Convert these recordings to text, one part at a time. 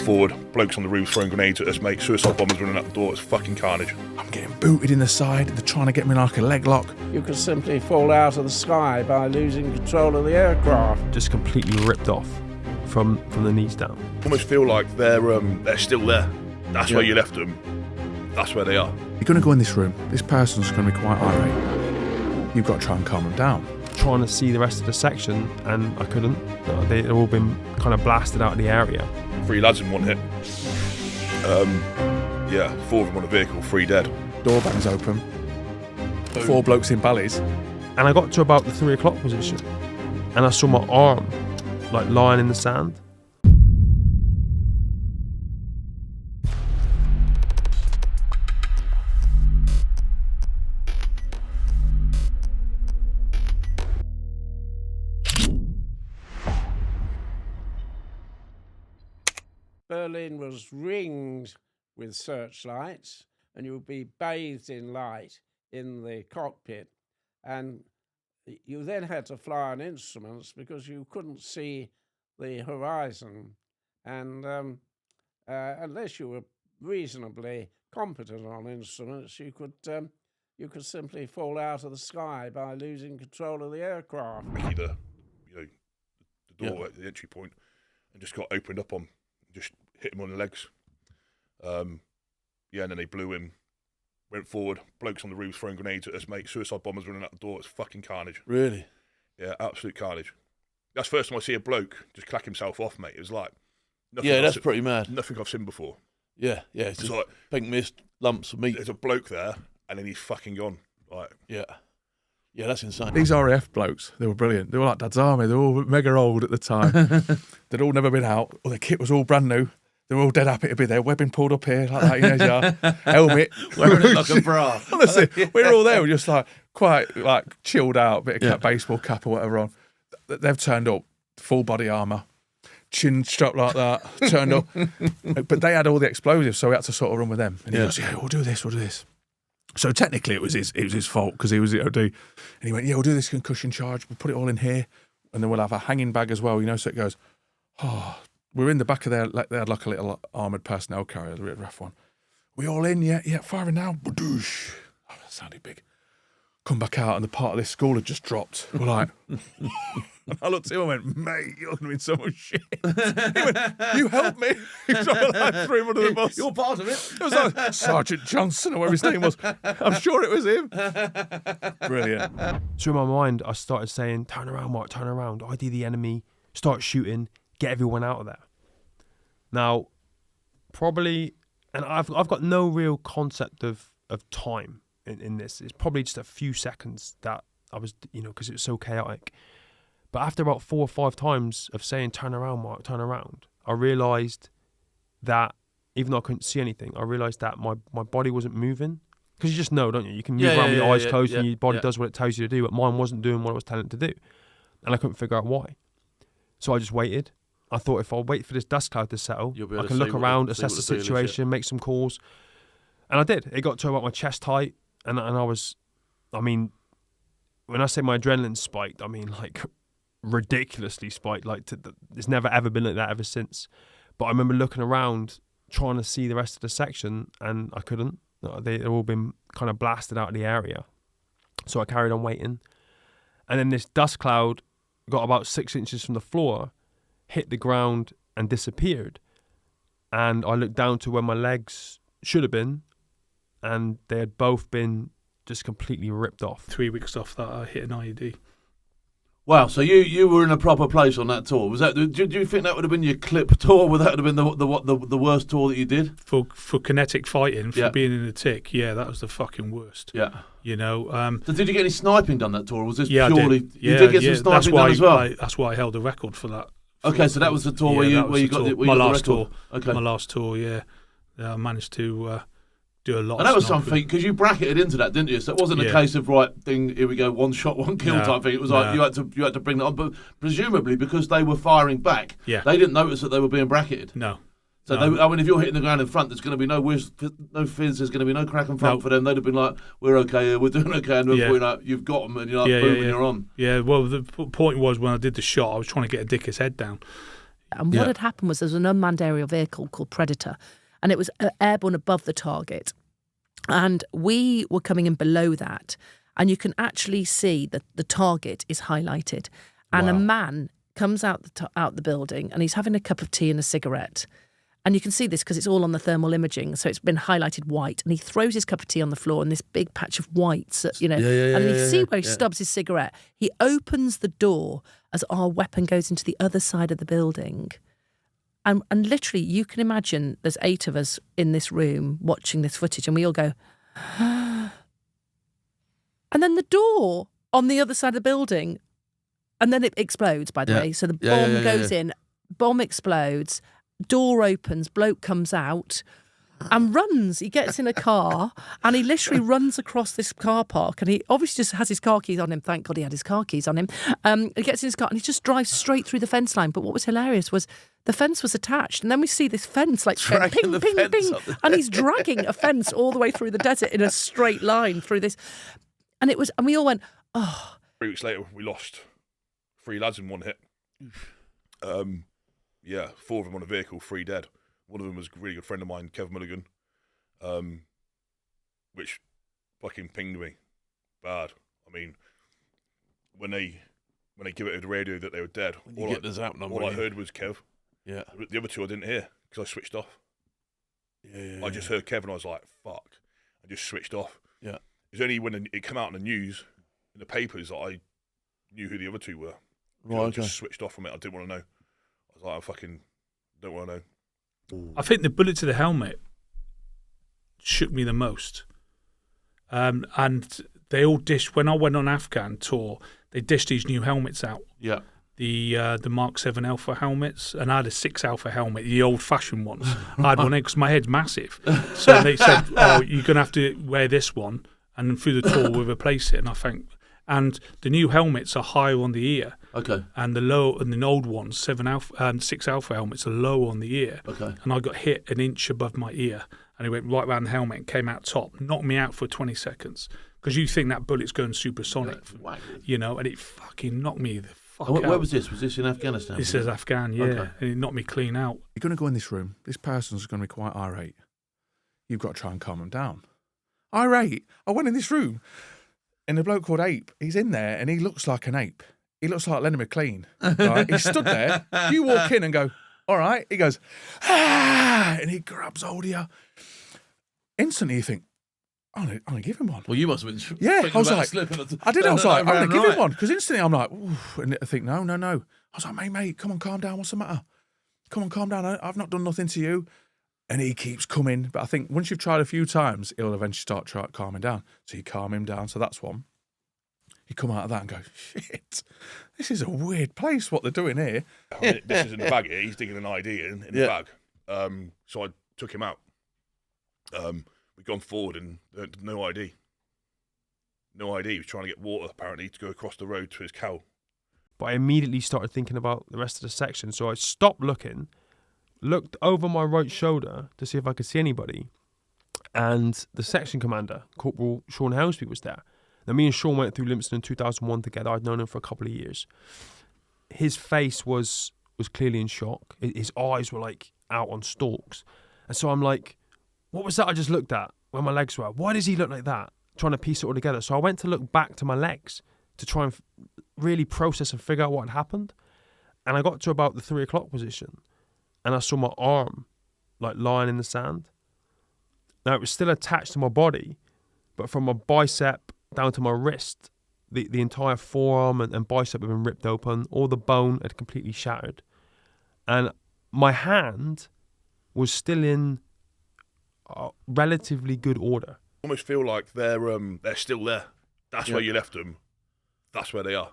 forward, blokes on the roof throwing grenades at us, mate, suicide bombers running out the door. It's fucking carnage. I'm getting booted in the side. They're trying to get me like a leg lock. You could simply fall out of the sky by losing control of the aircraft. Just completely ripped off from the knees down. Almost feel like they're still there. That's where you left them. That's where they are. You're going to go in this room. This person's going to be quite irate. You've got to try and calm them down. Trying to see the rest of the section, and I couldn't. They'd all been kind of blasted out of the area. 3 lads in one hit. 4 of them on a vehicle, 3 dead. Door bangs open. 4 blokes in ballies. And I got to about the 3 o'clock position, and I saw my arm like lying in the sand. Berlin was ringed with searchlights, and you would be bathed in light in the cockpit. And you then had to fly on instruments because you couldn't see the horizon. And unless you were reasonably competent on instruments, you could simply fall out of the sky by losing control of the aircraft. The door at the entry point, and just got opened up on. Just hit him on the legs. And then they blew him. Went forward. Blokes on the roof throwing grenades at us, mate. Suicide bombers running out the door. It's fucking carnage. Really? Yeah, absolute carnage. That's the first time I see a bloke just clack himself off, mate. It was like nothing. Yeah, that's pretty mad. Nothing I've seen before. Yeah. It's just like pink mist, lumps of meat. There's a bloke there, and then he's fucking gone. Like, yeah, that's insane. These RAF blokes, they were brilliant. They were like Dad's Army. They were all mega old at the time. They'd all never been out. All their kit was all brand new. They were all dead happy to be there. Webbing pulled up here like that, you know, helmet. Wearing it like a bra. Honestly, we were all there. We were just like quite like chilled out, bit of baseball cap or whatever on. They've turned up, full body armour, chin strapped like that, turned up. But they had all the explosives, so we had to sort of run with them. And he goes, we'll do this. So technically it was his fault because he was the OD. And he went, we'll do this concussion charge. We'll put it all in here. And then we'll have a hanging bag as well, you know. So it goes, we're in the back of they had like a little armoured personnel carrier, the RAF one. We all in, yeah, firing now. Badoosh. Oh, that sounded big. Come back out and the part of this school had just dropped. We're like, I looked at him and went, mate, you're going to be in so much shit. He went, you helped me. He threw him under the bus. You're part of it. It was like Sergeant Johnson or whatever his name was. I'm sure it was him. Brilliant. So in my mind, I started saying, turn around, Mark, turn around. ID the enemy, start shooting, get everyone out of there. Now, probably, and I've got no real concept of time in this. It's probably just a few seconds that I was, because it was so chaotic. But after about 4 or 5 times of saying, turn around, Mark, turn around, I realised that, even though I couldn't see anything, I realised that my body wasn't moving. Because you just know, don't you? You can move around with your eyes closed and your body does what it tells you to do, but mine wasn't doing what I was telling it to do. And I couldn't figure out why. So I just waited. I thought if I wait for this dust cloud to settle, I can look around, assess the situation, make some calls. And I did. It got to about my chest height, and when I say my adrenaline spiked, I mean like ridiculously spiked. Like it's never ever been like that ever since. But I remember looking around, trying to see the rest of the section, and I couldn't. They'd all been kind of blasted out of the area. So I carried on waiting. And then this dust cloud got about 6 inches from the floor, hit the ground and disappeared. And I looked down to where my legs should have been, and they had both been just completely ripped off. 3 weeks off that, I hit an IED. Wow, so you were in a proper place on that tour. Was that? Do you think that would have been your clip tour? Would that have been the worst tour that you did? For kinetic fighting, for being in the tick, that was the fucking worst. Yeah. So did you get any sniping done that tour? Or was this purely? I did. You did get some sniping done as well. That's why I held the record for that. Okay, so that was the tour where you got the last tour. Okay, my last tour. Yeah, I managed to do a lot. And that was something because you bracketed into that, didn't you? So it wasn't a case of here we go, one shot, one kill type thing. It was like you had to bring that on, but presumably because they were firing back, they didn't notice that they were being bracketed. No. So if you're hitting the ground in front, there's going to be no fizz, there's going to be no crack and funk for them. They'd have been like, we're okay, we're doing okay, and you've got them, and you're like, boom, and you're on. Yeah. Well, the point was when I did the shot, I was trying to get a dicker's head down. And what had happened was there was an unmanned aerial vehicle called Predator, and it was airborne above the target. And we were coming in below that, and you can actually see that the target is highlighted. And a man comes out the building, and he's having a cup of tea and a cigarette. And you can see this because it's all on the thermal imaging, so it's been highlighted white. And he throws his cup of tea on the floor, and this big patch of whites, and you see where he stubs his cigarette. He opens the door as our weapon goes into the other side of the building. And literally, you can imagine there's 8 of us in this room watching this footage, and we all go, and then the door on the other side of the building, and then it explodes, by the way. So the bomb goes in, bomb explodes, door opens, bloke comes out and runs. He gets in a car and he literally runs across this car park, and he obviously just has his car keys on him. Thank God he had his car keys on him. He gets in his car and he just drives straight through the fence line. But what was hilarious was the fence was attached, and then we see this fence like ping, ping, ping, and he's dragging a fence all the way through the desert in a straight line through this. And we all went, oh. 3 weeks later, we lost 3 lads in one hit. 4 of them on a vehicle, 3 dead. One of them was a really good friend of mine, Kev Mulligan, which fucking pinged me bad. I mean, when they give it over the radio that they were dead, all I heard was Kev. Yeah. The other 2 I didn't hear because I switched off. I just heard Kev and I was like, fuck. I just switched off. Yeah. It was only when it came out in the news, in the papers, that I knew who the other 2 were. Right, I just switched off from it. I didn't want to know. I was like, I fucking don't want to know. I think the bullet to the helmet shook me the most. And they all dished, when I went on Afghan tour, they dished these new helmets out. Yeah. The Mark 7 Alpha helmets, and I had a 6 Alpha helmet, the old-fashioned ones. I had one because my head's massive. So they said, oh, you're going to have to wear this one, and through the tour we'll replace it. And I think, and the new helmets are higher on the ear. Okay. And the old ones, 6 Alpha helmets, are low on the ear. Okay. And I got hit an inch above my ear, and it went right around the helmet and came out top, knocked me out for 20 seconds. Because you think that bullet's going supersonic, and it fucking knocked me the fuck out. Where was this? Was this in Afghanistan? This is Afghan, yeah. Okay. And it knocked me clean out. You're going to go in this room. This person's going to be quite irate. You've got to try and calm them down. Irate. I went in this room, and a bloke called Ape, he's in there, and he looks like an ape. He looks like Leonard McLean. Right? He stood there. You walk in and go, all right. He goes, ah, and he grabs hold of you. Instantly you think, I'm going to give him one. Well, you must have been I was like, I did. I was like, I'm going to give him one. Because instantly I'm like, oof, and I think, no. I was like, mate, come on, calm down. What's the matter? Come on, calm down. I've not done nothing to you. And he keeps coming. But I think once you've tried a few times, he'll eventually start calming down. So you calm him down. So that's one. You come out of that and go, shit, this is a weird place, what they're doing here. This is in the bag here. He's digging an ID in the bag. So I took him out. We'd gone forward and no ID. No ID. He was trying to get water, apparently, to go across the road to his cow. But I immediately started thinking about the rest of the section. So I stopped looking, looked over my right shoulder to see if I could see anybody. And the section commander, Corporal Sean Helsby, was there. Now, me and Sean went through Livingston in 2001 together. I'd known him for a couple of years. His face was clearly in shock. His eyes were like out on stalks. And so I'm like, what was that I just looked at where my legs were? Why does he look like that? Trying to piece it all together. So I went to look back to my legs to try and really process and figure out what had happened. And I got to about the 3 o'clock position and I saw my arm like lying in the sand. Now, it was still attached to my body, but from my bicep down to my wrist, the entire forearm and bicep had been ripped open. All the bone had completely shattered. And my hand was still in relatively good order. I almost feel like they're still there. That's where you left them. That's where they are.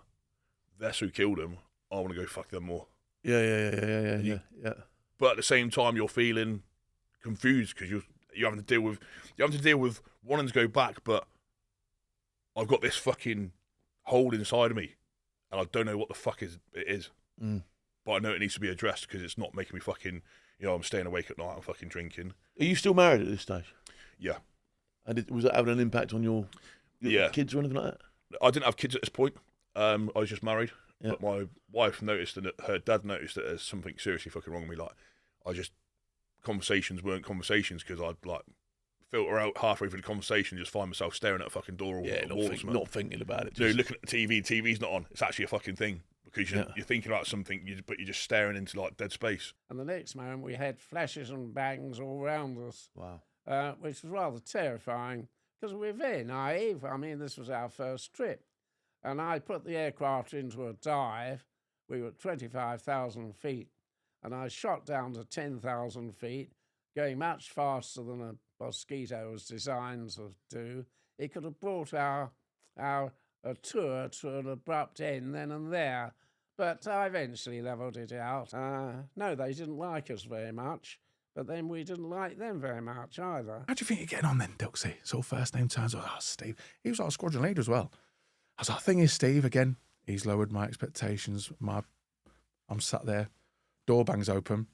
That's who killed them. I want to go fuck them more. Yeah. But at the same time, you're feeling confused because you're having to deal with wanting to go back, but I've got this fucking hole inside of me, and I don't know what the fuck it is. But I know it needs to be addressed because it's not making me fucking, I'm staying awake at night, I'm fucking drinking. Are you still married at this stage? Yeah. And was that having an impact on your kids or anything like that? I didn't have kids at this point. I was just married. But my wife noticed and her dad noticed that there's something seriously fucking wrong with me. Like, conversations weren't conversations because I'd like filter out halfway through the conversation, just find myself staring at a fucking door or a wall. Not thinking about it. Dude, looking at the TV, TV's not on. It's actually a fucking thing because you're thinking about something, but you're just staring into like dead space. And the next moment we had flashes and bangs all around us. Wow. Which was rather terrifying because we were very naive. I mean, this was our first trip. And I put the aircraft into a dive. We were at 25,000 feet. And I shot down to 10,000 feet, going much faster than a mosquito was designed to do. It could have brought our tour to an abrupt end then and there. But I eventually levelled it out. No, they didn't like us very much. But then we didn't like them very much either. How do you think you're getting on then, Dilksy? Sort of first name turns, Steve. He was our squadron leader as well. I was like, thing is, Steve, again, he's lowered my expectations. I'm sat there, door bangs open,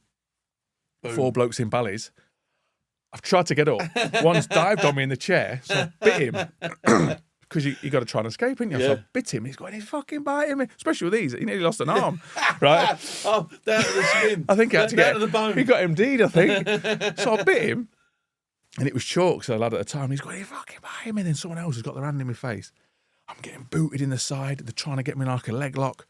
boom. 4 blokes in ballies. I've tried to get up. One's dived on me in the chair, so I bit him. Because you got to try and escape, ain't you? So I bit him. He's going, he's fucking biting me. Especially with these. He nearly lost an arm. Right? Oh, down to the skin. I think he had to get down to the bone. He got him deed, I think. So I bit him. And it was Chalk, so a lad at the time. He's going, he's fucking biting me. And then someone else has got their hand in my face. I'm getting booted in the side. They're trying to get me like a leg lock.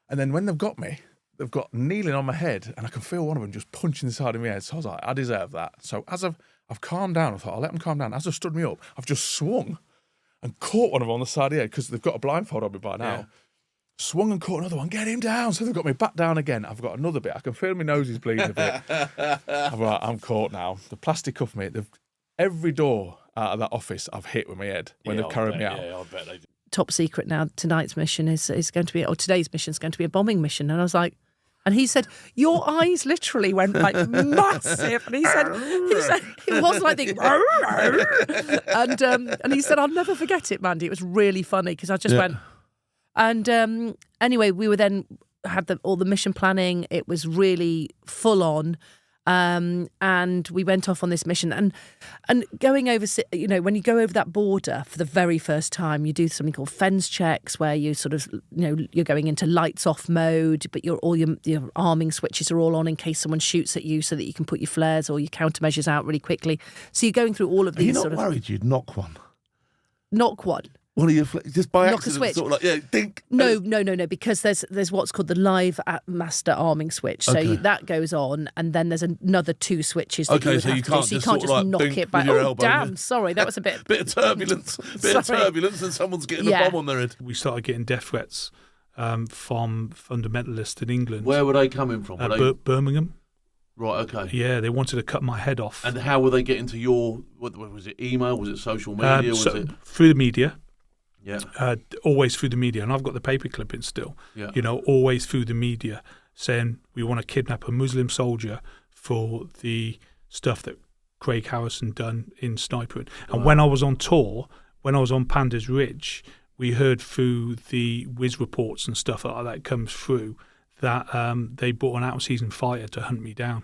And then when they've got me, they've got kneeling on my head. And I can feel one of them just punching the side of my head. So I was like, I deserve that. So as I've calmed down, I thought, I'll let them calm down. As they've stood me up, I've just swung and caught one of them on the side of the head because they've got a blindfold on me by now. Yeah. Swung and caught another one, get him down. So they've got me back down again. I've got another bit. I can feel my nose is bleeding a bit. I'm caught now. The plastic cuff me. Every door out of that office I've hit with my head when they've carried me out. Yeah, I bet they did. Top secret now, tonight's mission is going to be, or today's mission is going to be a bombing mission. And I was like, and he said, your eyes literally went like massive. And he said it was like the and he said, I'll never forget it, Mandy. It was really funny because I just went. And anyway, we were then had all the mission planning. It was really full on. And we went off on this mission and going over, you know, when you go over that border for the very first time, you do something called fence checks where you sort of, you know, you're going into lights off mode, but your arming switches are all on in case someone shoots at you so that you can put your flares or your countermeasures out really quickly. So you're going through all of these. Are you not worried you'd knock one? Knock one? One of your just by knock accident, a switch. sort of like dink. No, because there's what's called the live master arming switch. So that goes on, and then there's another 2 switches. That okay, so you can't just knock it back. Oh, elbow, damn! Sorry, that was a bit bit of turbulence. And someone's getting a bomb on their head. We started getting death threats from fundamentalists in England. Where were they coming from? Birmingham. Right, okay. Yeah, they wanted to cut my head off. And how were they getting to your? What was it? Email? Was it social media? Was it through the media? Yeah. Always through the media, and I've got the paper clippings still. Yeah. You know, always through the media saying we want to kidnap a Muslim soldier for the stuff that Craig Harrison done in snipering. And when I was on tour, when I was on Panda's Ridge, we heard through the Wiz reports and stuff like that comes through that they brought an out-of-season fighter to hunt me down.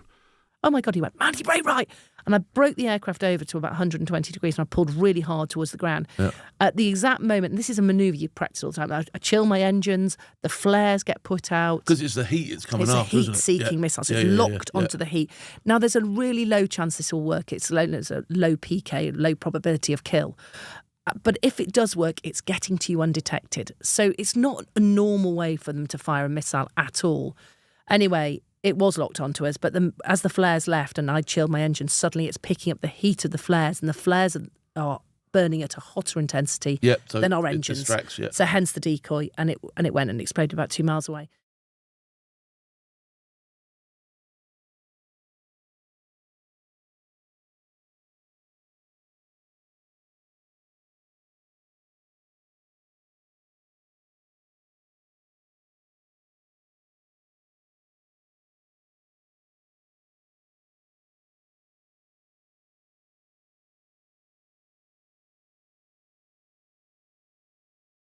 Oh my God, he went, Mandy, right. And I broke the aircraft over to about 120 degrees and I pulled really hard towards the ground. Yeah. At the exact moment, and this is a manoeuvre you practice all the time, I chill my engines, the flares get put out. Because it's the heat it's coming up, isn't it? It's a heat-seeking missile, so it's locked onto the heat. Now, there's a really low chance this will work. There's a low PK, low probability of kill. But if it does work, it's getting to you undetected. So it's not a normal way for them to fire a missile at all. Anyway, it was locked onto us, but as the flares left and I chilled my engine, suddenly it's picking up the heat of the flares, and the flares are burning at a hotter intensity than our engines. Distracts, So hence the decoy, and it went and exploded about 2 miles away.